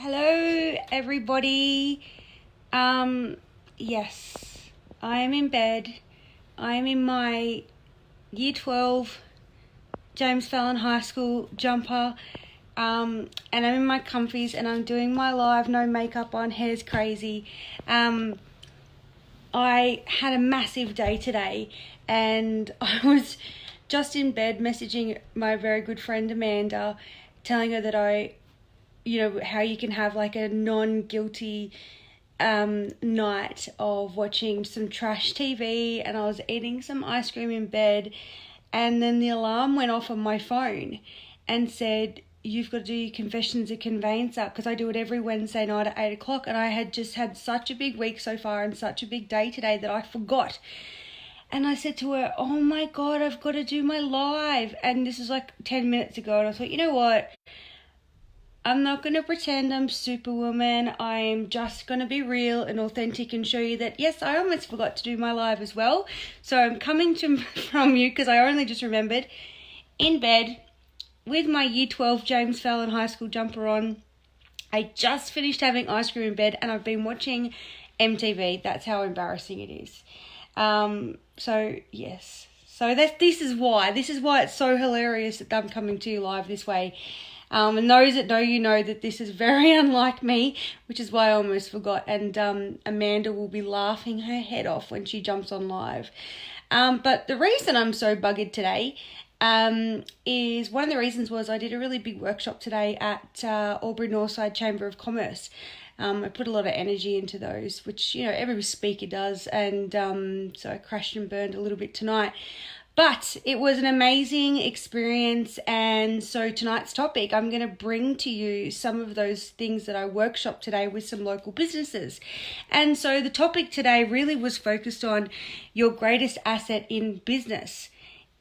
Hello, everybody. Yes, I am in bed. I am in my Year 12 James Fallon High School jumper, and I'm in my comfies, and I'm doing my live, no makeup on, hair's crazy. I had a massive day today, and I was just in bed messaging my very good friend Amanda, telling her that how you can have like a non-guilty night of watching some trash TV, and I was eating some ice cream in bed, and then the alarm went off on my phone and said, you've got to do your confessions of conveyancer, because I do it every Wednesday night at 8 o'clock, and I had just had such a big week so far and such a big day today that I forgot. And I said to her, oh my God, I've got to do my live. And this was like 10 minutes ago, and I thought, you know what? I'm not going to pretend I'm Superwoman. I'm just going to be real and authentic and show you that, yes, I almost forgot to do my live as well. So I'm coming from you, because I only just remembered, in bed with my Year 12 James Fallon High School jumper on. I just finished having ice cream in bed, and I've been watching MTV. That's how embarrassing it is. So yes. So this is why it's so hilarious that I'm coming to you live this way. And those that know you know that this is very unlike me, which is why I almost forgot. And Amanda will be laughing her head off when she jumps on live. But the reason I'm so buggered today is one of the reasons was I did a really big workshop today at Albury Northside Chamber of Commerce. I put a lot of energy into those, which, every speaker does. And so I crashed and burned a little bit tonight. But it was an amazing experience, and so tonight's topic, I'm going to bring to you some of those things that I workshopped today with some local businesses. And so the topic today really was focused on your greatest asset in business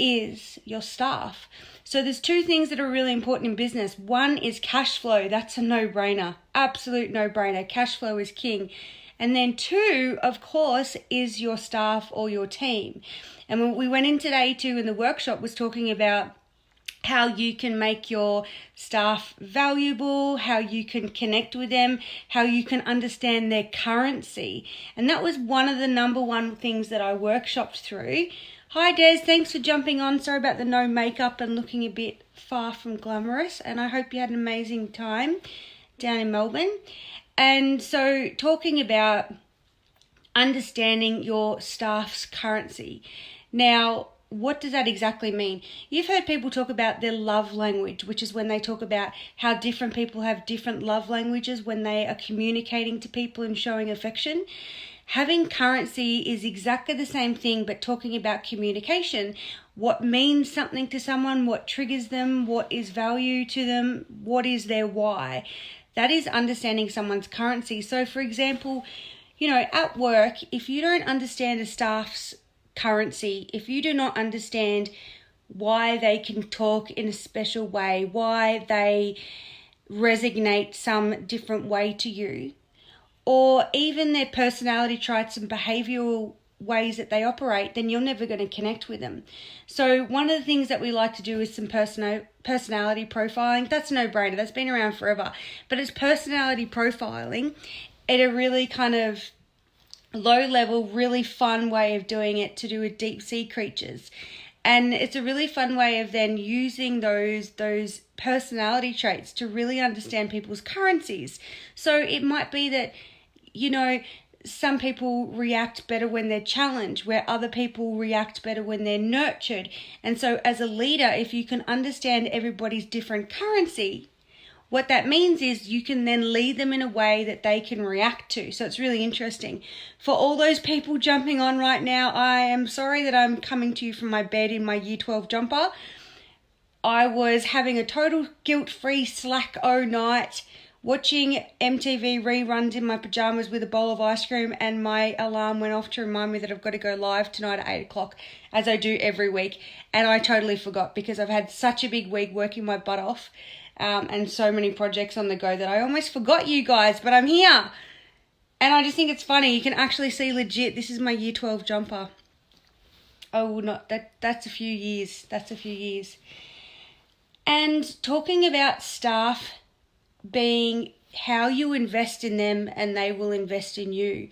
is your staff. So there's two things that are really important in business. One is cash flow. That's a no-brainer, absolute no-brainer. Cash flow is king. And then two, of course, is your staff or your team. And when we went in today too in the workshop was talking about how you can make your staff valuable, how you can connect with them, how you can understand their currency. And that was one of the number one things that I workshopped through. Hi Des, thanks for jumping on. Sorry about the no makeup and looking a bit far from glamorous. And I hope you had an amazing time down in Melbourne. And so talking about understanding your staff's currency. Now, what does that exactly mean? You've heard people talk about their love language, which is when they talk about how different people have different love languages when they are communicating to people and showing affection. Having currency is exactly the same thing, but talking about communication. What means something to someone, what triggers them, what is value to them, what is their why. That is understanding someone's currency. So, for example, at work, if you don't understand a staff's currency, if you do not understand why they can talk in a special way, why they resonate some different way to you, or even their personality traits and behavioral ways that they operate, then you're never going to connect with them. So one of the things that we like to do is some personality profiling. That's a no-brainer. That's been around forever. But it's personality profiling at a really kind of low-level, really fun way of doing it to do with deep-sea creatures. And it's a really fun way of then using those personality traits to really understand people's currencies. So it might be that, some people react better when they're challenged, where other people react better when they're nurtured. And so as a leader, if you can understand everybody's different currency, what that means is you can then lead them in a way that they can react to. So it's really interesting. For all those people jumping on right now, I am sorry that I'm coming to you from my bed in my Year 12 jumper. I was having a total guilt-free slack-o night, watching MTV reruns in my pajamas with a bowl of ice cream, and my alarm went off to remind me that I've got to go live tonight at 8 o'clock, as I do every week. And I totally forgot, because I've had such a big week working my butt off and so many projects on the go that I almost forgot you guys, but I'm here. And I just think it's funny. You can actually see legit, this is my Year 12 jumper. That's a few years. And talking about staff being how you invest in them and they will invest in you.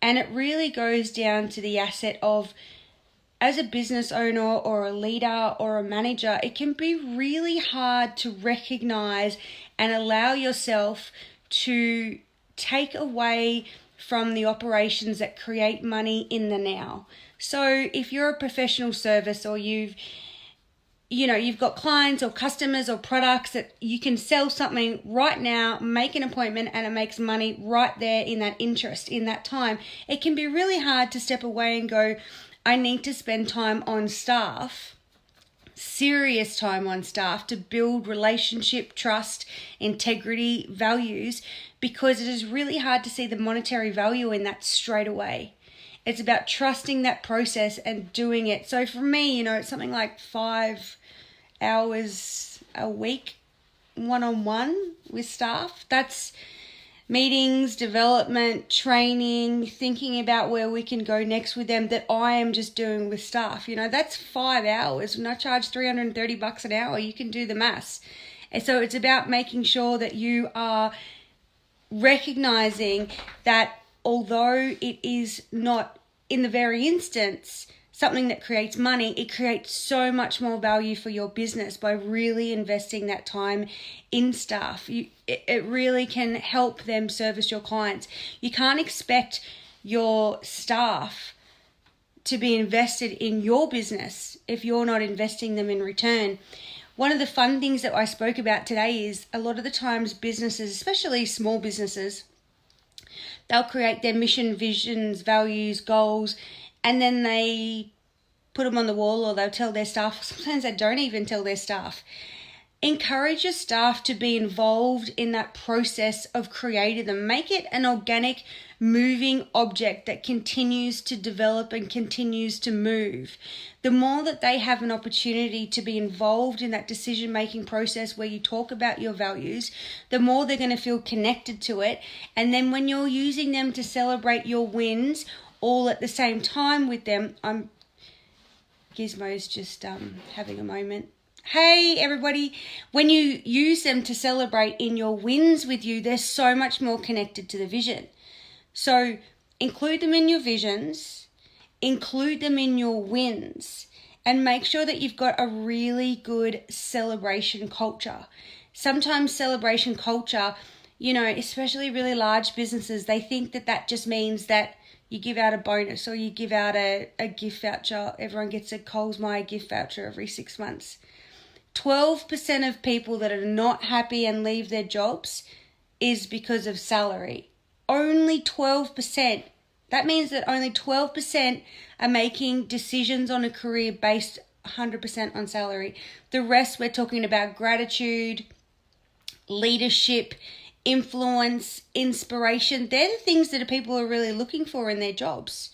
And it really goes down to the asset of, as a business owner or a leader or a manager, it can be really hard to recognize and allow yourself to take away from the operations that create money in the now. So if you're a professional service, or you've got clients or customers or products that you can sell something right now, make an appointment, and it makes money right there in that interest, in that time, it can be really hard to step away and go, I need to spend time on staff, serious time on staff, to build relationship, trust, integrity, values, because it is really hard to see the monetary value in that straight away. It's about trusting that process and doing it. So for me, it's something like 5 hours a week, one-on-one with staff. That's meetings, development, training, thinking about where we can go next with them, that I am just doing with staff. That's 5 hours. When I charge $330 an hour, you can do the maths. And so it's about making sure that you are recognizing that although it is not in the very instance something that creates money, it creates so much more value for your business by really investing that time in staff. It really can help them service your clients. You can't expect your staff to be invested in your business if you're not investing them in return. One of the fun things that I spoke about today is, a lot of the times businesses, especially small businesses, they'll create their mission, visions, values, goals, and then they put them on the wall, or they'll tell their staff. Sometimes they don't even tell their staff. Encourage your staff to be involved in that process of creating them. Make it an organic, moving object that continues to develop and continues to move. The more that they have an opportunity to be involved in that decision-making process where you talk about your values, the more they're going to feel connected to it. And then when you're using them to celebrate your wins all at the same time with them, Gizmo's just having a moment. Hey everybody, when you use them to celebrate in your wins with you, they're so much more connected to the vision. So include them in your visions, include them in your wins, and make sure that you've got a really good celebration culture. Sometimes celebration culture, especially really large businesses, they think that just means that you give out a bonus, or you give out a gift voucher. Everyone gets a Coles Myer gift voucher every 6 months. 12% of people that are not happy and leave their jobs is because of salary. Only 12%. That means that only 12% are making decisions on a career based 100% on salary. The rest, we're talking about gratitude, leadership, influence, inspiration. They're the things that people are really looking for in their jobs.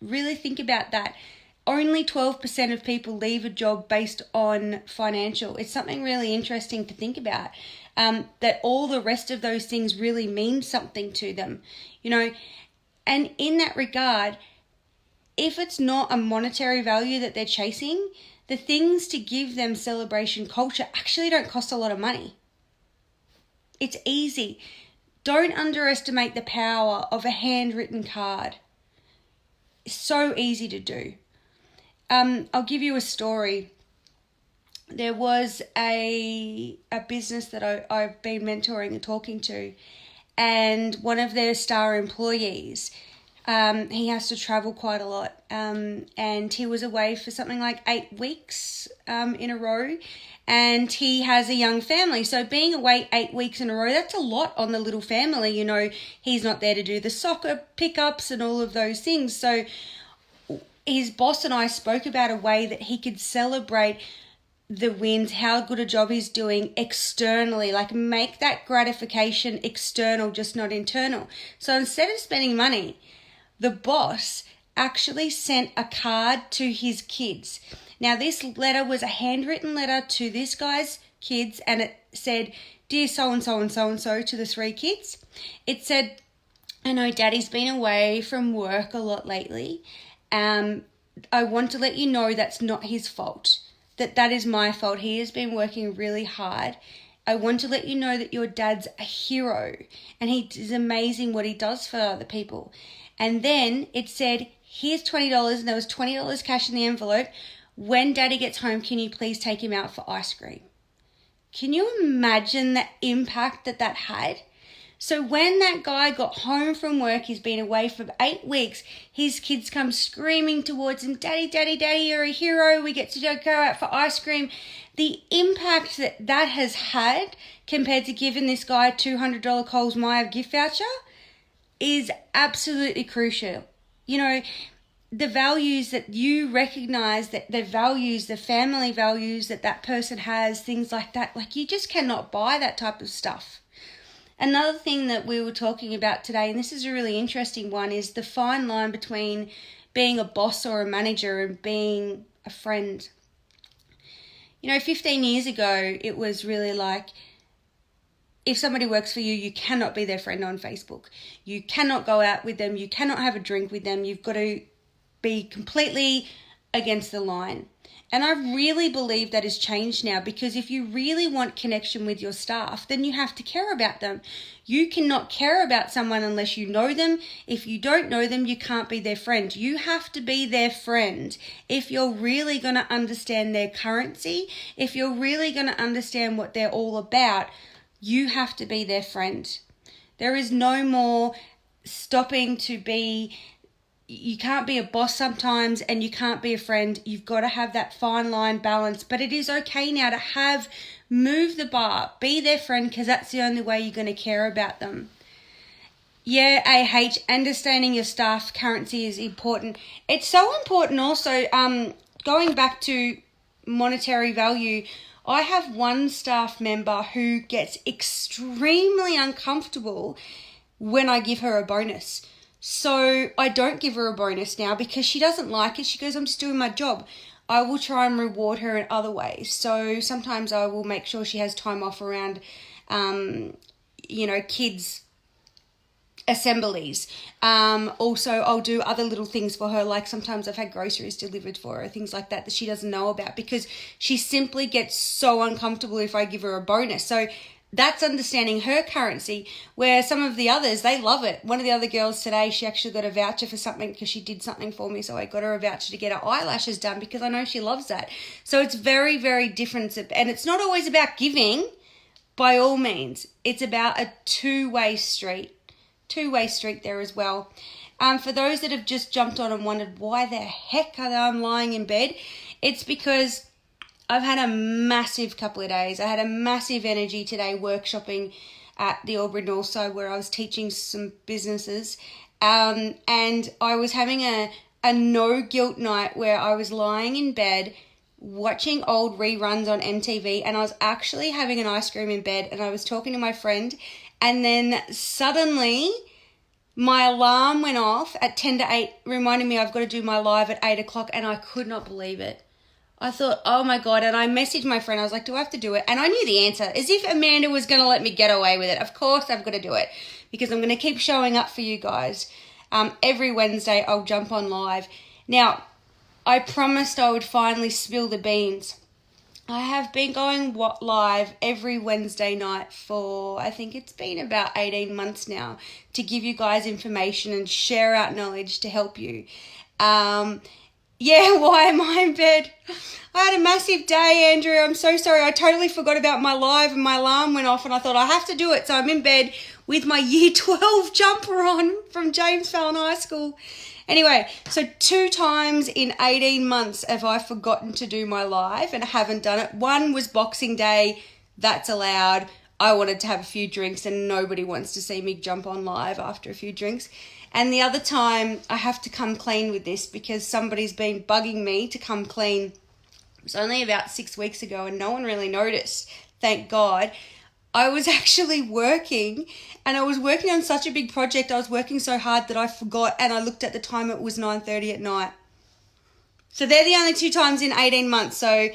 Really think about that. Only 12% of people leave a job based on financial. It's something really interesting to think about, that all the rest of those things really mean something to them, and in that regard, if it's not a monetary value that they're chasing, the things to give them celebration culture actually don't cost a lot of money. It's easy. Don't underestimate the power of a handwritten card. It's so easy to do. I'll give you a story. There was a business that I've been mentoring and talking to, and one of their star employees, he has to travel quite a lot, and he was away for something like 8 weeks in a row, and he has a young family. So being away 8 weeks in a row, that's a lot on the little family. He's not there to do the soccer pickups and all of those things. So his boss and I spoke about a way that he could celebrate the wins, how good a job he's doing externally, like make that gratification external, just not internal. So instead of spending money, the boss actually sent a card to his kids. Now this letter was a handwritten letter to this guy's kids, and it said, "Dear so-and-so and so-and-so," to the 3 kids. It said, "I know Daddy's been away from work a lot lately. I want to let you know that's not his fault, that is my fault. He has been working really hard, I want to let you know that your dad's a hero and he is amazing what he does for other people. And then it said, here's $20, and there was $20 cash in the envelope. When Daddy gets home, can you please take him out for ice cream? Can you imagine the impact that had? So when that guy got home from work, he's been away for 8 weeks, his kids come screaming towards him, Daddy, Daddy, Daddy, you're a hero, we get to go out for ice cream. The impact that has had compared to giving this guy a $200 Coles Myer gift voucher is absolutely crucial. You know, the values that you recognize, that the values, the family values that person has, things like that, like you just cannot buy that type of stuff. Another thing that we were talking about today, and this is a really interesting one, is the fine line between being a boss or a manager and being a friend. 15 years ago, it was really like, if somebody works for you, you cannot be their friend on Facebook. You cannot go out with them. You cannot have a drink with them. You've got to be completely against the line. And I really believe that has changed now, because if you really want connection with your staff, then you have to care about them. You cannot care about someone unless you know them. If you don't know them, you can't be their friend. You have to be their friend if you're really going to understand their currency, if you're really going to understand what they're all about. You have to be their friend. There is no more stopping to be. You can't be a boss sometimes and you can't be a friend. You've got to have that fine line balance. But it is okay now to move the bar, be their friend, because that's the only way you're going to care about them. Yeah, understanding your staff currency is important. It's so important also, going back to monetary value, I have one staff member who gets extremely uncomfortable when I give her a bonus. So I don't give her a bonus now because she doesn't like it. She goes, I'm just doing my job. I will try and reward her in other ways. So sometimes I will make sure she has time off around, kids' assemblies. Also, I'll do other little things for her. Like sometimes I've had groceries delivered for her, things like that she doesn't know about, because she simply gets so uncomfortable if I give her a bonus. So that's understanding her currency, where some of the others, they love it. One of the other girls today, she actually got a voucher for something because she did something for me. So I got her a voucher to get her eyelashes done because I know she loves that. So it's very, very different. And it's not always about giving, by all means. It's about a two-way street there as well. For those that have just jumped on and wondered why the heck I'm lying in bed, it's because I've had a massive couple of days. I had a massive energy today workshopping at the Albury North side where I was teaching some businesses. And I was having a no guilt night where I was lying in bed watching old reruns on MTV, and I was actually having an ice cream in bed, and I was talking to my friend, and then suddenly my alarm went off at 10 to 8, reminding me I've got to do my live at 8 o'clock, and I could not believe it. I thought, oh my God, and I messaged my friend. I was like, do I have to do it? And I knew the answer, as if Amanda was going to let me get away with it. Of course I've got to do it, because I'm going to keep showing up for you guys. Every Wednesday I'll jump on live. Now, I promised I would finally spill the beans. I have been going live every Wednesday night for, I think it's been about 18 months now, to give you guys information and share out knowledge to help you. Yeah, why am I in bed? I had a massive day, Andrew. I'm so sorry. I totally forgot about my live and my alarm went off and I thought I have to do it. So I'm in bed with my year 12 jumper on from James Fallon High School. Anyway, so 2 times in 18 months have I forgotten to do my live and I haven't done it. One was Boxing Day. That's allowed. I wanted to have a few drinks and nobody wants to see me jump on live after a few drinks. And the other time, I have to come clean with this because somebody's been bugging me to come clean. It was only about 6 weeks ago and no one really noticed, thank God. I was actually working and I was working on such a big project. I was working so hard that I forgot, and I looked at the time, it was 9:30 at night. So they're the only 2 times in 18 months. So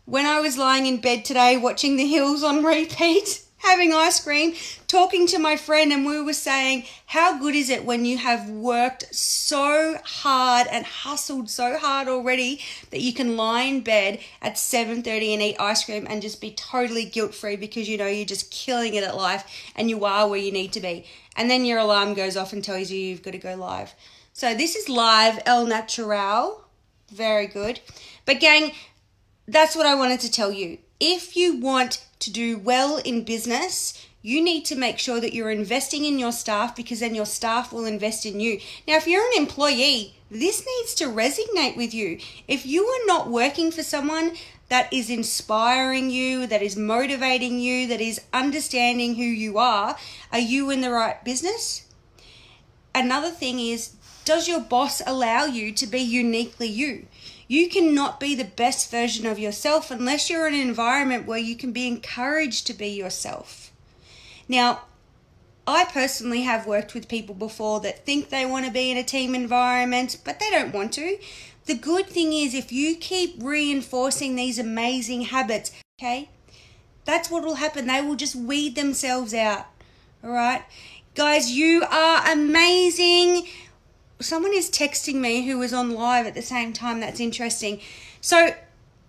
when I was lying in bed today watching The Hills on repeat, having ice cream, talking to my friend, and we were saying, how good is it when you have worked so hard and hustled so hard already that you can lie in bed at 7:30 and eat ice cream and just be totally guilt-free because you know you're just killing it at life and you are where you need to be. And then your alarm goes off and tells you you've got to go live. So this is live, El Natural. Very good. But gang, that's what I wanted to tell you. If you want to do well in business, you need to make sure that you're investing in your staff, because then your staff will invest in you. Now, if you're an employee, this needs to resonate with you. If you are not working for someone that is inspiring you, that is motivating you, that is understanding who you are you in the right business? Another thing is, does your boss allow you to be uniquely you? You cannot be the best version of yourself unless you're in an environment where you can be encouraged to be yourself. Now, I personally have worked with people before that think they want to be in a team environment, but they don't want to. The good thing is, if you keep reinforcing these amazing habits, okay, that's what will happen. They will just weed themselves out, all right? Guys, you are amazing. Someone is texting me who was on live at the same time. That's interesting. So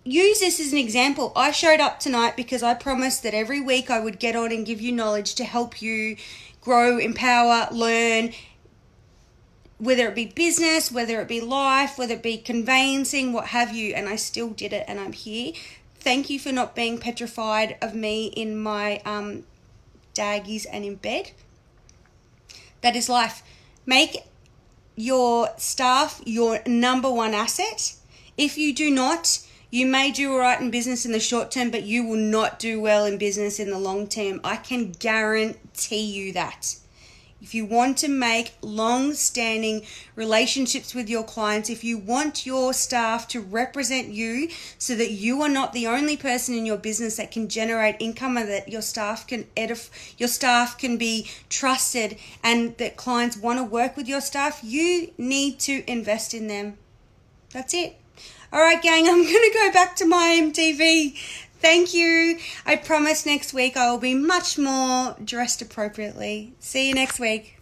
use this as an example. I showed up tonight because I promised that every week I would get on and give you knowledge to help you grow, empower, learn, whether it be business, whether it be life, whether it be conveyancing, what have you. And I still did it, and I'm here. Thank you for not being petrified of me in my daggies and in bed. That is life. Make your staff your number one asset. If you do not, you may do all right in business in the short term, but you will not do well in business in the long term. I can guarantee you that. If you want to make long-standing relationships with your clients, if you want your staff to represent you so that you are not the only person in your business that can generate income, and that your staff can be trusted, and that clients want to work with your staff, you need to invest in them. That's it. All right, gang, I'm going to go back to my MTV. Thank you. I promise next week I will be much more dressed appropriately. See you next week.